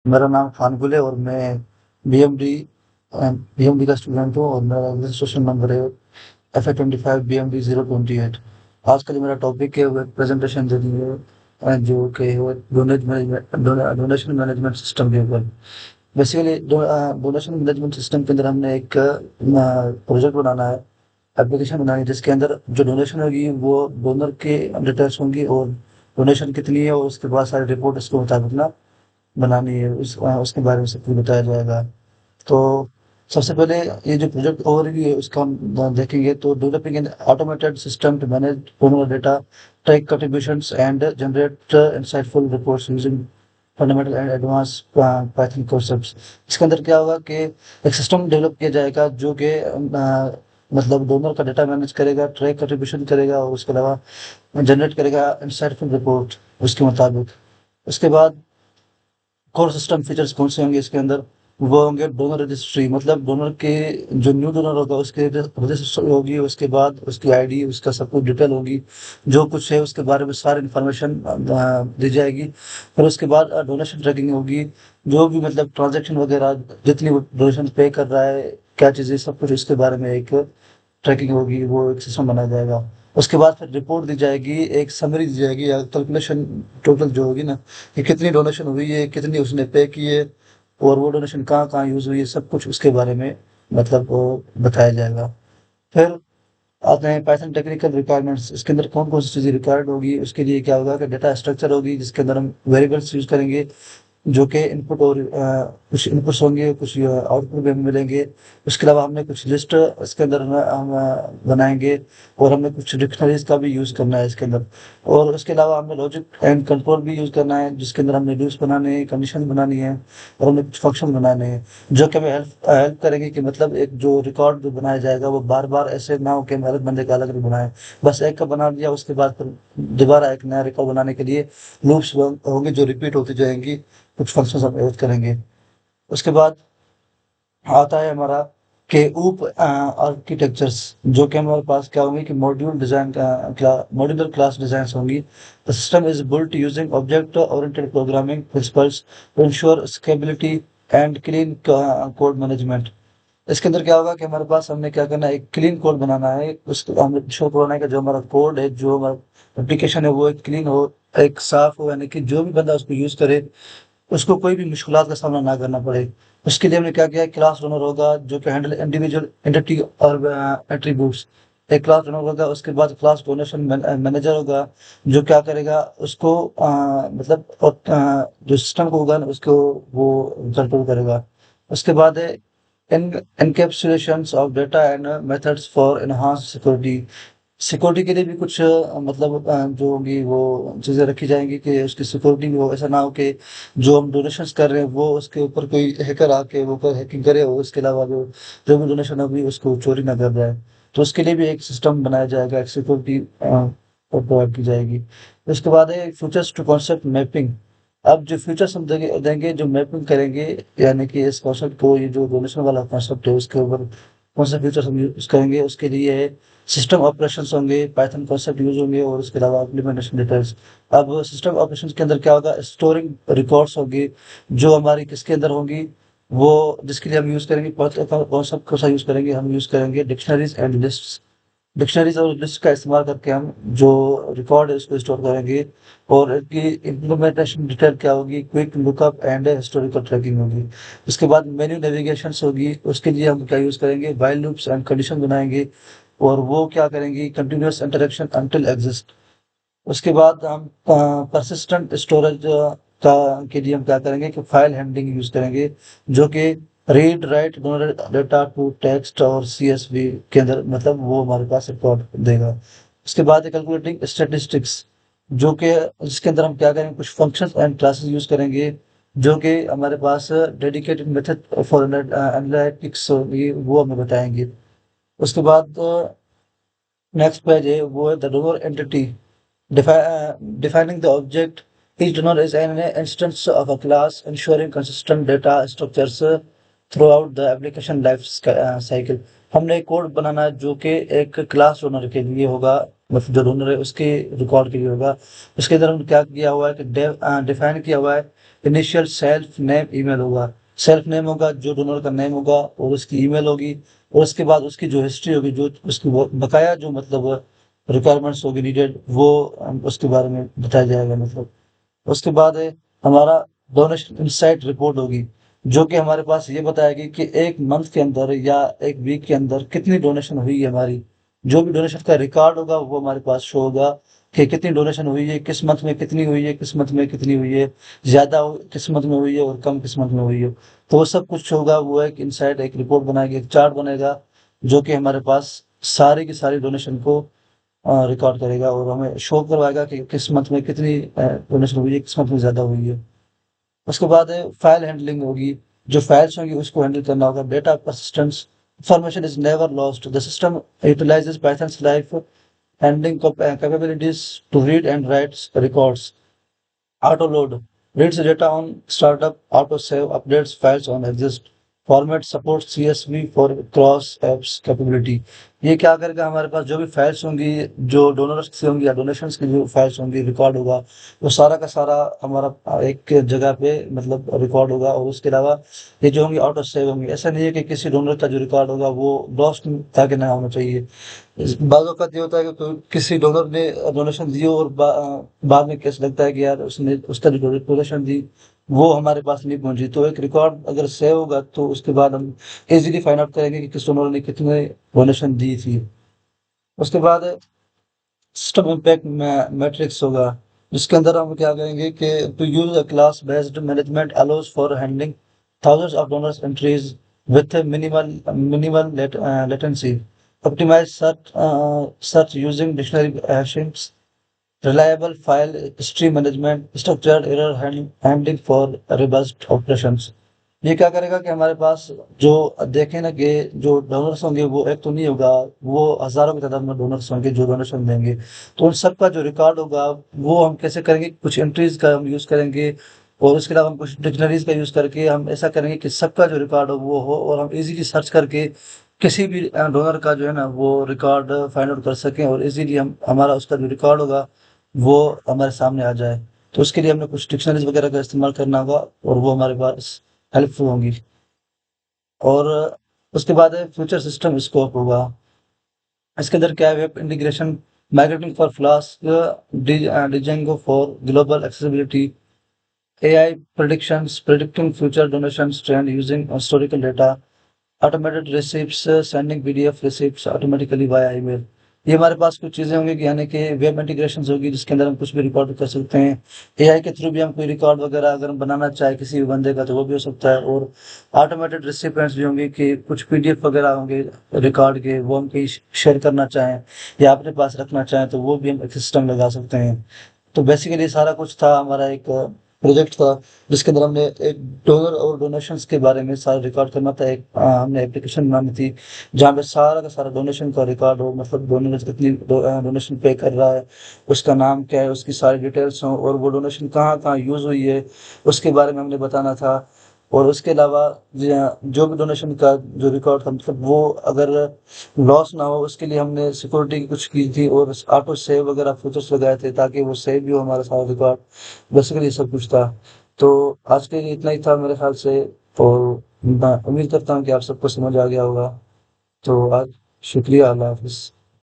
मेरा नाम खानगुल है और मैं बीएमडी बीएमडी का स्टूडेंट हूँ और मेरा रजिस्ट्रेशन नंबर है FA25 BMD 028। आज का जो मेरा टॉपिक है वो एक प्रेजेंटेशन देनी है जो कि वो डोनेशन मैनेजमेंट सिस्टम के ऊपर। बेसिकली डोनेशन मैनेजमेंट सिस्टम के अंदर हमने एक प्रोजेक्ट बनाना है, एप्लीकेशन बनानी है जिसके अंदर जो डोनेशन होगी वो डोनर के डिटेल्स होंगी और डोनेशन कितनी है और उसके बाद सारी रिपोर्ट इसके मुताबिक ना बनानी है, उसके बारे में सब कुछ बताया जाएगा। तो सबसे पहले ये जो प्रोजेक्ट ओवरव्यू है उसका हम देखेंगे। तो developing an automated system to manage donor data, track contributions and generate insightful reports using fundamental and advance Python concepts. इसके अंदर क्या होगा कि एक सिस्टम डेवलप किया जाएगा जो कि मतलब डोनर का डेटा मैनेज करेगा, ट्रैक कंट्रीब्यूशन करेगा और उसके अलावा जनरेट करेगा इंसाइटफुल रिपोर्ट उसके मुताबिक। उसके बाद कोर सिस्टम फीचर्स कौन से होंगे इसके अंदर, वो होंगे डोनर रजिस्ट्री, मतलब डोनर के जो न्यू डोनर होगा उसके रजिस्ट्री होगी, उसके बाद उसकी आईडी, उसका सब कुछ डिटेल होगी, जो कुछ है उसके बारे में सारी इन्फॉर्मेशन दी जाएगी। फिर उसके बाद डोनेशन ट्रैकिंग होगी, जो भी मतलब ट्रांजैक्शन वगैरह जितनी वो डोनेशन पे कर रहा है, क्या चीज़ें, सब कुछ इसके बारे में एक ट्रैकिंग होगी, वो एक सिस्टम बनाया जाएगा। उसके बाद फिर रिपोर्ट दी जाएगी, एक समरी दी जाएगी या कैलकुलेशन टोटल जो होगी ना, कि कितनी डोनेशन हुई है, कितनी उसने पे की है और वो डोनेशन कहाँ-कहाँ यूज़ हुई है, सब कुछ उसके बारे में मतलब वो बताया जाएगा। फिर आते हैं पाइथन टेक्निकल रिक्वायरमेंट्स। इसके अंदर कौन-कौन सी चीज़ें रिक्वायर्ड होगी, उसके लिए क्या होगा कि डेटा स्ट्रक्चर होगी जिसके अंदर हम वेरिएबल्स यूज़ करेंगे, जो कि इनपुट और कुछ इनपुट्स होंगे, कुछ आउटपुट भी हमें मिलेंगे। उसके अलावा हमने कुछ लिस्ट इसके अंदर हम बनाएँगे और हमें कुछ डिक्शनरीज़ का भी यूज़ करना है इसके अंदर। और उसके अलावा हमें लॉजिक एंड कंट्रोल भी यूज़ करना है, जिसके अंदर हमने लूप्स बनाने हैं, कंडीशन बनानी है और हमें कुछ फंक्शन बनाने हैं, जो कि हमें हेल्प करेंगे कि मतलब एक जो रिकॉर्ड जो बनाया जाएगा वो बार-बार ऐसे ना हो कि हम अलग बंदे का अलग नहीं बनाएँ। बस एक का बना लिया, उसके बाद फिर दोबारा एक नया रिकॉर्ड बनाने के लिए लूप्स होंगे जो रिपीट होती जाएँगी, कुछ फंक्शंस हम यूज़ करेंगे। उसके बाद आता है हमारा के ऊप आर्किटेक्चर्स, जो कि हमारे पास क्या होंगे कि मॉड्यूलर क्लास डिज़ाइंस होंगी। The system is built using object oriented programming principles to ensure scalability and clean code management. इसके अंदर क्या होगा कि हमारे पास हमने क्या करना है, एक क्लीन कोड बनाना है, उसको हमें शो करना है कि जो हमारा कोड है, जो हमारा एप्लीकेशन है वो एक क्लीन हो, एक साफ हो, यानी कि जो भी बंदा उसको यूज़ करे उसको कोई भी मुश्किलात का सामना ना करना पड़े। उसके लिए हमने क्या किया है, क्लास रनर होगा जो कि हैंडल इंडिविजुअल एंटिटी और एट्रीब्यूट्स। एक क्लास रनर होगा, उसके बाद क्लास डोनेशन मैनेजर होगा, जो क्या करेगा उसको मतलब जो सिस्टम को होगा ना उसको वो कंट्रोल करेगा। उसके बाद है encapsulations of data and methods for enhance security. Security के लिए भी कुछ मतलब जो होंगी वो चीज़ें रखी जाएँगी कि उसकी सिक्योरिटी भी हो, ऐसा ना हो कि जो हम डोनेशंस कर रहे हैं वो उसके ऊपर कोई हैकर आके वो कोई हैकिंग करे और उसके अलावा जो जो भी डोनेशन होगी उसको चोरी ना कर जाए। तो उसके लिए भी एक सिस्टम बनाया जाएगा, एक सिक्योरिटी प्रोवाइड की जाएगी। उसके बाद है फ्यूचर्स टू कॉन्सेप्ट मैपिंग। अब जो फ्यूचर्स हम देंगे जो मैपिंग करेंगे, यानी कि इस कॉन्सेप्ट को, ये जो डोनेशन वाला कॉन्सेप्ट है उसके ऊपर कौन सा फ्यूचर्स हम यूज़ करेंगे, उसके लिए सिस्टम ऑपरेशंस होंगे, पाइथन कॉन्सेप्ट यूज़ होंगे और उसके अलावा इम्प्लीमेंटेशन डिटेल्स। अब सिस्टम ऑपरेशंस के अंदर क्या होगा, स्टोरिंग रिकॉर्ड्स होंगी, जो हमारी किसके अंदर होंगी, वो जिसके लिए हम यूज़ करेंगे कॉन्सेप्ट कौन सा यूज़ करेंगे, हम यूज़ करेंगे डिक्शनरीज एंड लिस्ट्स। डिक्शनरीज और लिस्ट का इस्तेमाल करके हम जो रिकॉर्ड है उसको स्टोर करेंगे और इसकी इम्प्लीमेंटेशन डिटेल क्या होगी, quick lookup and historical tracking होगी। उसके बाद मेन्यू नेविगेशन होगी, उसके लिए हम क्या यूज़ करेंगे, व्हाइल लूप्स एंड कंडीशन बनाएंगे और वो क्या करेंगी, कंटिन्यूअस इंटरेक्शन अंटिल एग्जिस्ट। उसके बाद हम परसिस्टेंट स्टोरेज का के लिए हम क्या करेंगे कि फाइल हैंडलिंग यूज़ करेंगे, जो कि read write data to text और सीएसवी के अंदर मतलब वो हमारे पास रिकॉर्ड देगा। उसके बाद है कैलकुलेटिंग स्टैटिस्टिक्स, जो कि इसके अंदर हम क्या करेंगे, कुछ फंक्शंस एंड क्लासेस यूज़ करेंगे, जो कि हमारे पास डेडिकेटेड मेथड फॉर एनालिटिक्स होगी, वो हमें बताएंगे। उसके बाद नेक्स्ट पेज है वो है the donor entity, defining the object. Each donor is an instance of a class, ensuring consistent data structures throughout the application life cycle. हमने एक कोड बनाना है जो कि एक क्लास डोनर के लिए होगा, मतलब जो डोनर है उसके रिकॉर्ड के लिए होगा। उसके अंदर हमने क्या किया हुआ है कि डिफाइन किया हुआ है, इनिशियल सेल्फ नेम ईमेल होगा। सेल्फ नेम होगा, जो डोनर का नेम होगा, और उसकी ईमेल होगी, और उसके बाद उसकी जो हिस्ट्री होगी, जो उसकी बकाया जो मतलब रिक्वायरमेंट्स होगी नीडेड, वो उसके बारे में बताया जाएगा मतलब। उसके बाद है हमारा डोनेशन इनसाइट रिपोर्ट होगी, जो कि हमारे पास ये बताएगी कि एक मंथ के अंदर या एक वीक के अंदर कितनी डोनेशन हुई है हमारी। जो भी डोनेशन का रिकॉर्ड होगा वो हमारे पास शो होगा कि कितनी डोनेशन हुई है, किस मंथ में कितनी हुई है, किस मंथ में कितनी हुई है, ज्यादा किस मंथ में हुई है और कम किस मंथ में हुई है। तो वो सब कुछ होगा, वो एक इनसाइट एक रिपोर्ट बनाएगी, एक चार्ट बनेगा, जो कि हमारे पास सारी की सारी डोनेशन को रिकॉर्ड करेगा और हमें शो करवाएगा कि किस मंथ में कितनी डोनेशन हुई है, किस मंथ में ज्यादा हुई है। उसके बाद है फाइल हैंडलिंग होगी, जो फाइल्स होंगी उसको हैंडल करना होगा। Data persistence, information is never lost, the system utilises Python's life handling capabilities to read and write records. Auto load reads data on startup, auto save updates files on exist format, supports CSV for cross apps capability। ये क्या करेगा, हमारे पास जो भी files होंगी, जो donors की होंगी या डोनेशंस की जो फाइल्स होंगी, रिकॉर्ड होगा, वो सारा का सारा हमारा एक जगह पे मतलब रिकॉर्ड होगा। और उसके अलावा ये जो होंगी ऑटो सेव होंगी। ऐसा नहीं है कि किसी डोनर का जो रिकॉर्ड होगा वो लॉस्ट ताकि ना होना चाहिए। बाज़ औक़ात ये होता है कि कोई किसी डोनर ने डोनेशन दी हो और बाद में केस लगता है कि यार उसने उसका जो डोनेशन दी वो हमारे पास नहीं पहुंची। तो एक रिकॉर्ड अगर सेव होगा तो उसके बाद हम इजीली फाइंड आउट करेंगे कि किस डोनर ने कितने डोनेशन दी थी। उसके बाद सिस्टम इम्पैक्ट मैट्रिक्स होगा, जिसके अंदर हम क्या करेंगे कि to use a class based management allows for handling thousands of donors entries with a minimal latency, optimize search using dictionary hashings, reliable file history management, structured error handling for robust operations। ये क्या करेगा कि हमारे पास जो देखें ना कि जो डोनर्स होंगे वो एक तो नहीं होगा, वो हजारों की तादाद में डोनर्स होंगे जो डोनेशन देंगे। तो उन सबका जो रिकॉर्ड होगा वो हम कैसे करेंगे, कुछ एंट्रीज का हम यूज करेंगे, और उसके अलावा हम कुछ डिक्शनरीज का यूज करके हम ऐसा करेंगे कि सबका जो रिकॉर्ड हो वो हो, और हम इजीली सर्च करके किसी भी डोनर का जो है ना वो रिकॉर्ड फाइंड आउट कर सकें, और इजीली हम हमारा उसका जो रिकॉर्ड होगा वो हमारे सामने आ जाए। तो उसके लिए हमने कुछ डिक्शनरीज वगैरह का इस्तेमाल करना होगा, और वो हमारे पास हेल्पफुल होंगी। और उसके बाद है फ्यूचर सिस्टम स्कोप होगा। इसके अंदर क्या है, web integration, migrating for flask, Django for global accessibility, AI predictions, predicting future donations trend using historical data, automated receipts, sending PDF receipts automatically via email. ये हमारे पास कुछ चीजें होंगी कि यानी कि वेब इंटीग्रेशन होगी, जिसके अंदर हम कुछ भी रिकॉर्ड कर सकते हैं। एआई के थ्रू भी हम कोई रिकॉर्ड वगैरह अगर हम बनाना चाहे किसी भी बंदे का तो वो भी हो सकता है। और ऑटोमेटेड रिसिपेंट्स भी होंगे कि कुछ पीडीएफ वगैरह होंगे रिकॉर्ड के, वो हम कहीं शेयर करना चाहें या अपने पास रखना चाहें तो वो भी हम एक सिस्टम लगा सकते हैं। तो बेसिकली सारा कुछ था हमारा एक प्रोजेक्ट था, जिसके अंदर हमने एक डोनर और डोनेशंस के बारे में सारा रिकॉर्ड करना था। एक हमने एप्लीकेशन बनानी थी जहाँ पे सारा का सारा डोनेशन का रिकॉर्ड हो, मतलब डोनर कितनी डोनेशन पे कर रहा है, उसका नाम क्या है, उसकी सारी डिटेल्स हों, और वो डोनेशन कहाँ कहाँ यूज हुई है उसके बारे में हमने बताना था। और उसके अलावा जो भी डोनेशन का जो रिकॉर्ड था, मतलब वो अगर लॉस ना हो उसके लिए हमने सिक्योरिटी कुछ की थी, और ऑटो सेव वगैरह फीचर्स लगाए थे ताकि वो सेव भी हो हमारा सारा रिकॉर्ड। बेसिकली ये सब कुछ था। तो आज के लिए इतना ही था मेरे ख्याल से। और मैं उम्मीद करता हूँ कि आप सबको समझ आ गया होगा। तो आज शुक्रिया, अल्लाह हाफिज़।